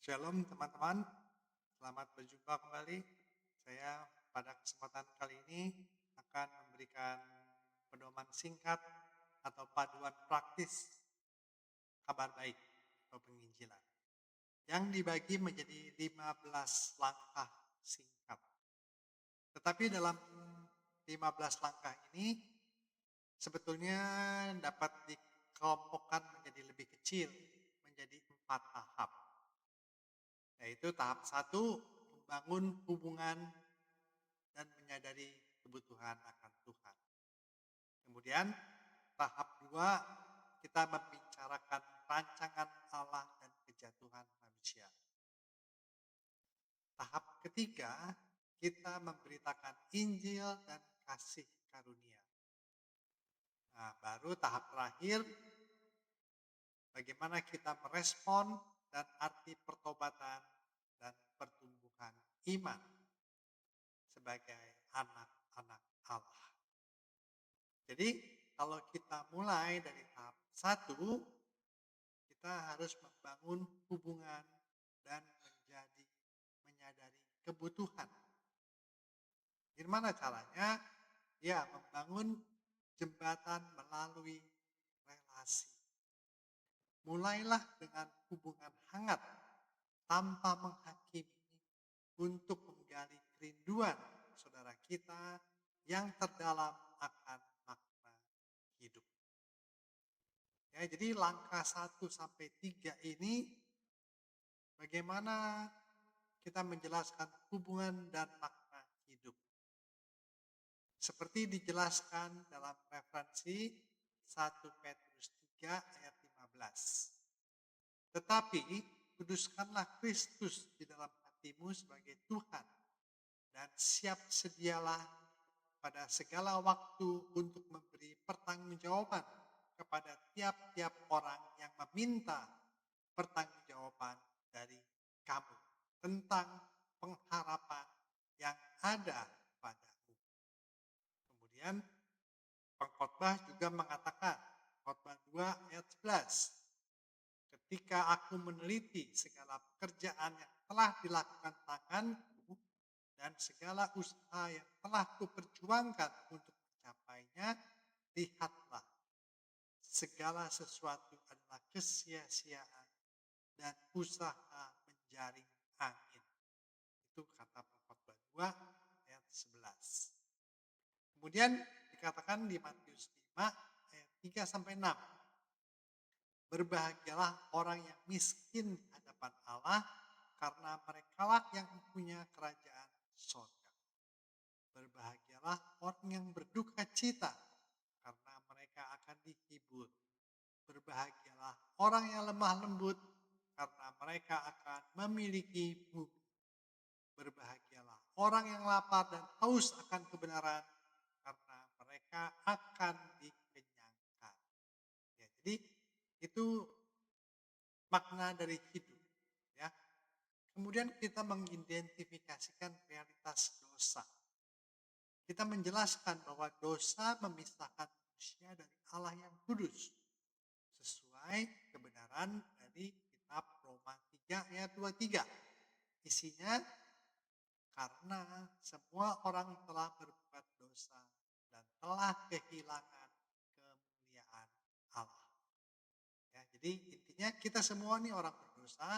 Shalom teman-teman, selamat berjumpa kembali. Saya pada kesempatan kali ini akan memberikan pedoman singkat atau paduan praktis kabar baik atau penginjilan yang dibagi menjadi 15 langkah singkat. Tetapi dalam 15 langkah ini sebetulnya dapat dikelompokkan menjadi lebih kecil, menjadi 4 tahap. Yaitu tahap 1, membangun hubungan dan menyadari kebutuhan akan Tuhan. Kemudian tahap 2, kita membicarakan rancangan Allah dan kejatuhan manusia. Tahap ketiga, kita memberitakan Injil dan kasih karunia. Nah, baru tahap terakhir, bagaimana kita merespon dan arti pertobatan dan pertumbuhan iman sebagai anak-anak Allah. Jadi kalau kita mulai dari tahap 1, kita harus membangun hubungan dan menyadari kebutuhan. Gimana caranya? Ya, membangun jembatan melalui relasi. Mulailah dengan hubungan hangat tanpa menghakimi untuk menggali kerinduan saudara kita yang terdalam akan makna hidup. Ya, jadi langkah 1 sampai 3 ini bagaimana kita menjelaskan hubungan dan makna hidup. Seperti dijelaskan dalam referensi 1 Petrus 3 ayat 15. Tetapi kuduskanlah Kristus di dalam hatimu sebagai Tuhan dan siap sedialah pada segala waktu untuk memberi pertanggungjawaban kepada tiap-tiap orang yang meminta pertanggungjawaban dari kamu tentang pengharapan yang ada padamu. Kemudian pengkhotbah juga mengatakan, khotbah 2 ayat 11, ketika aku meneliti segala pekerjaan yang telah dilakukan tanganku dan segala usaha yang telah kuperjuangkan untuk mencapainya, lihatlah, segala sesuatu adalah kesia-siaan dan usaha menjaring angin. Itu kata pengkhotbah 2 ayat 11. Kemudian dikatakan di Matius 5 ayat 3 sampai 6. Berbahagialah orang yang miskin di hadapan Allah, karena merekalah yang mempunyai kerajaan surga. Berbahagialah orang yang berduka cita, karena mereka akan dihibur. Berbahagialah orang yang lemah lembut, karena mereka akan memiliki bumi. Berbahagialah orang yang lapar dan haus akan kebenaran, karena mereka akan dikenyangkan. Ya, jadi itu makna dari hidup. Ya. Kemudian kita mengidentifikasikan realitas dosa. Kita menjelaskan bahwa dosa memisahkan manusia dari Allah yang kudus. Sesuai kebenaran dari kitab Roma 3 ayat 23. Isinya, karena semua orang telah berbuat dosa dan telah kehilangan kemuliaan Allah. Ya, jadi intinya kita semua ini orang berdosa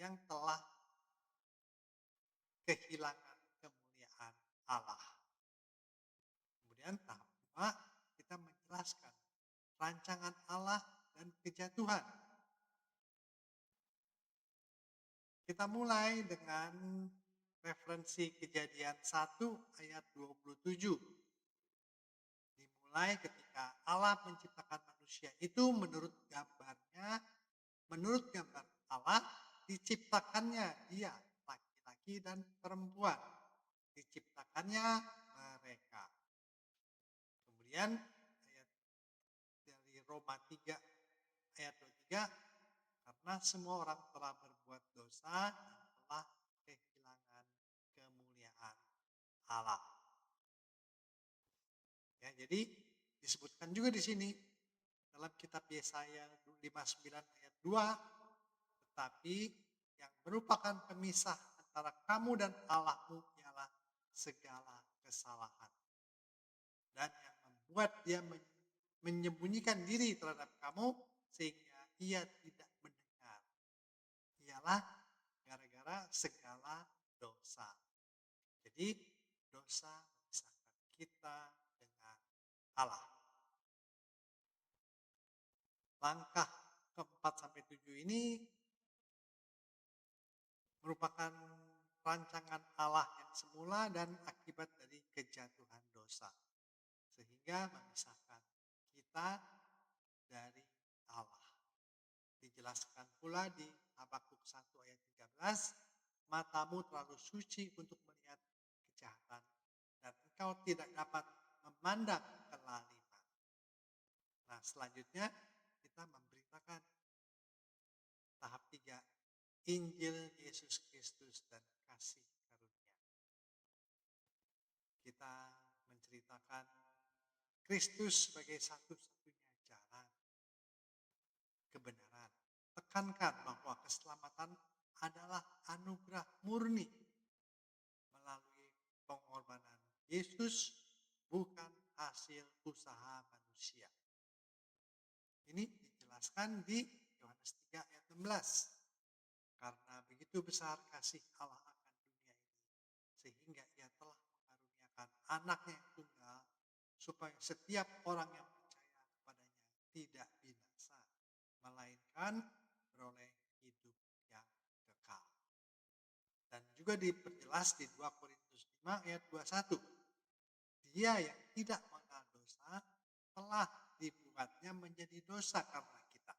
yang telah kehilangan kemuliaan Allah. Kemudian tahap 2, kita menjelaskan rancangan Allah dan kejatuhan. Kita mulai dengan referensi Kejadian 1 ayat 27. Dimulai ketika Allah menciptakan manusia itu menurut gambarnya, menurut gambar Allah diciptakannya dia, laki-laki dan perempuan. Diciptakannya mereka. Kemudian ayat dari Roma 3 ayat 23, karena semua orang telah berbuat dosa dan telah kehilangan kemuliaan Allah. Ya, jadi disebutkan juga di sini dalam kitab Yesaya 59 ayat 2, tetapi yang merupakan pemisah antara kamu dan Allahmu ialah segala kesalahan. Dan yang membuat dia menyembunyikan diri terhadap kamu sehingga ia tidak mendengar. Ialah gara-gara segala dosa. Jadi dosa memisahkan kita dengan Allah. Langkah keempat sampai 7 ini merupakan rancangan Allah yang semula dan akibat dari kejatuhan dosa. Sehingga memisahkan kita dari Allah. Dijelaskan pula di Habakuk 1 ayat 13, matamu terlalu suci untuk melihat kejahatan dan engkau tidak dapat memandang kelaliman. Nah, selanjutnya kita memberitakan tahap 3, Injil Yesus Kristus dan kasih karunia. Kita menceritakan Kristus sebagai satu-satunya jalan kebenaran. Tekankan bahwa keselamatan adalah anugerah murni melalui pengorbanan Yesus, bukan hasil usaha manusia. Ini dijelaskan di Yohanes 3 ayat 16. Karena begitu besar kasih Allah akan dunia ini, sehingga ia telah mengaruniakan anaknya yang tunggal, supaya setiap orang yang percaya kepadanya tidak binasa, melainkan beroleh hidup yang kekal. Dan juga diperjelas di 2 Korintus 5 ayat 21. Dia yang tidak mengenal dosa telah dibuatnya menjadi dosa karena kita,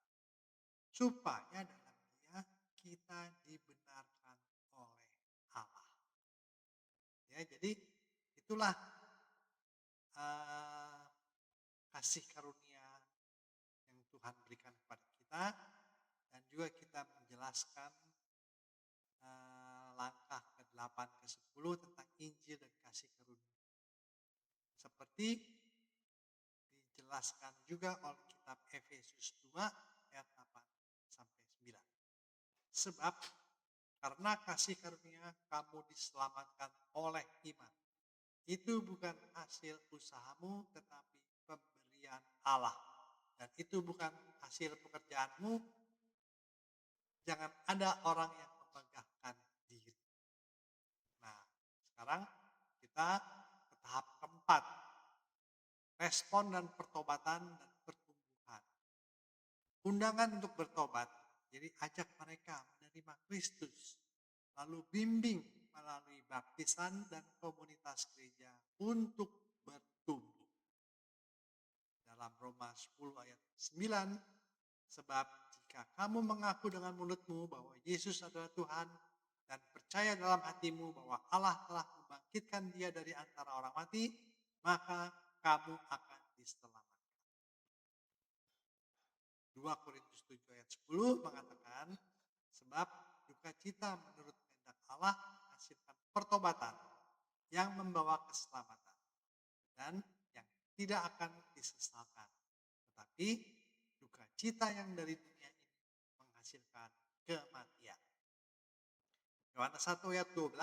supaya dalam dia kita dibenarkan oleh Allah. Ya, jadi itulah kasih karunia yang Tuhan berikan kepada kita, dan juga kita menjelaskan langkah ke-8 ke-10 tentang Injil dan kasih karunia. Seperti dijelaskan juga oleh kitab Efesus 2 ayat 8 sampai 9. Sebab karena kasih karunia kamu diselamatkan oleh iman. Itu bukan hasil usahamu tetapi pemberian Allah. Dan itu bukan hasil pekerjaanmu. Jangan ada orang yang membanggakan diri. Nah, sekarang kita ke tahap keempat. Respon dan pertobatan dan pertumbuhan. Undangan untuk bertobat. Jadi ajak mereka menerima Kristus. Lalu bimbing melalui baptisan dan komunitas gereja untuk bertumbuh. Dalam Roma 10 ayat 9, sebab jika kamu mengaku dengan mulutmu bahwa Yesus adalah Tuhan dan percaya dalam hatimu bahwa Allah telah membangkitkan dia dari antara orang mati, maka kamu akan diselamatkan. 2 Korintus 7 ayat 10 mengatakan, sebab duka cita menurut kehendak Allah menghasilkan pertobatan yang membawa keselamatan dan yang tidak akan disesalkan. Tetapi duka cita yang dari dunia ini menghasilkan kematian. Yohanes 1 ayat 12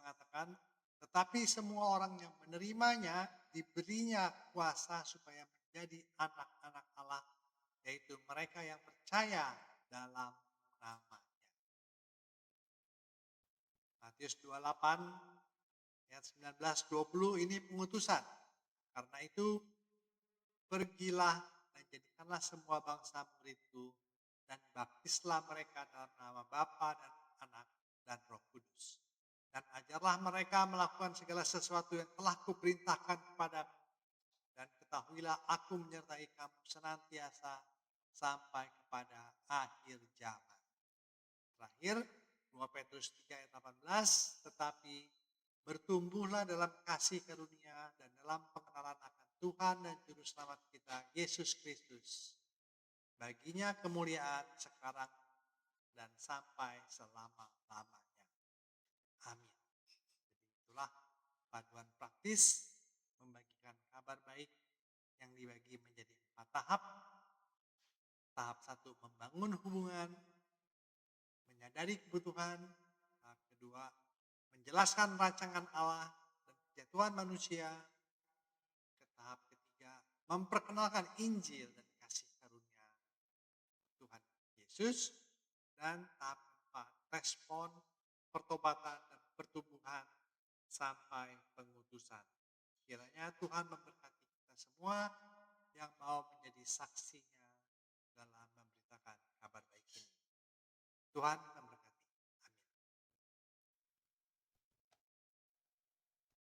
mengatakan, tetapi semua orang yang menerimanya diberinya kuasa supaya menjadi anak-anak Allah, yaitu mereka yang percaya dalam namanya. Matius 28 ayat 19-20 ini pengutusan. Karena itu pergilah dan jadikanlah semua bangsa muridku dan baptislah mereka dalam nama Bapa dan Anak dan Roh Kudus. Dan ajarlah mereka melakukan segala sesuatu yang telah kuperintahkan kepadamu. Dan ketahuilah aku menyertai kamu senantiasa sampai kepada akhir zaman. Terakhir, 2 Petrus 3 ayat 18, tetapi bertumbuhlah dalam kasih karunia dan dalam pengenalan akan Tuhan dan Juru Selamat kita, Yesus Kristus. Baginya kemuliaan sekarang dan sampai selama-lamanya. Amin. Jadi itulah paduan praktis membagikan kabar baik yang dibagi menjadi 4 tahap. Tahap 1 membangun hubungan, menyadari kebutuhan. Tahap kedua, menjelaskan rancangan Allah dan kejatuhan manusia. Ke tahap ketiga, memperkenalkan Injil dan kasih karunia Tuhan Yesus. Dan tahap keempat, respon pertobatan dan pertumbuhan sampai pengutusan. Kiranya Tuhan memberkati kita semua yang mau menjadi saksinya dalam memberitakan kabar baik ini. Tuhan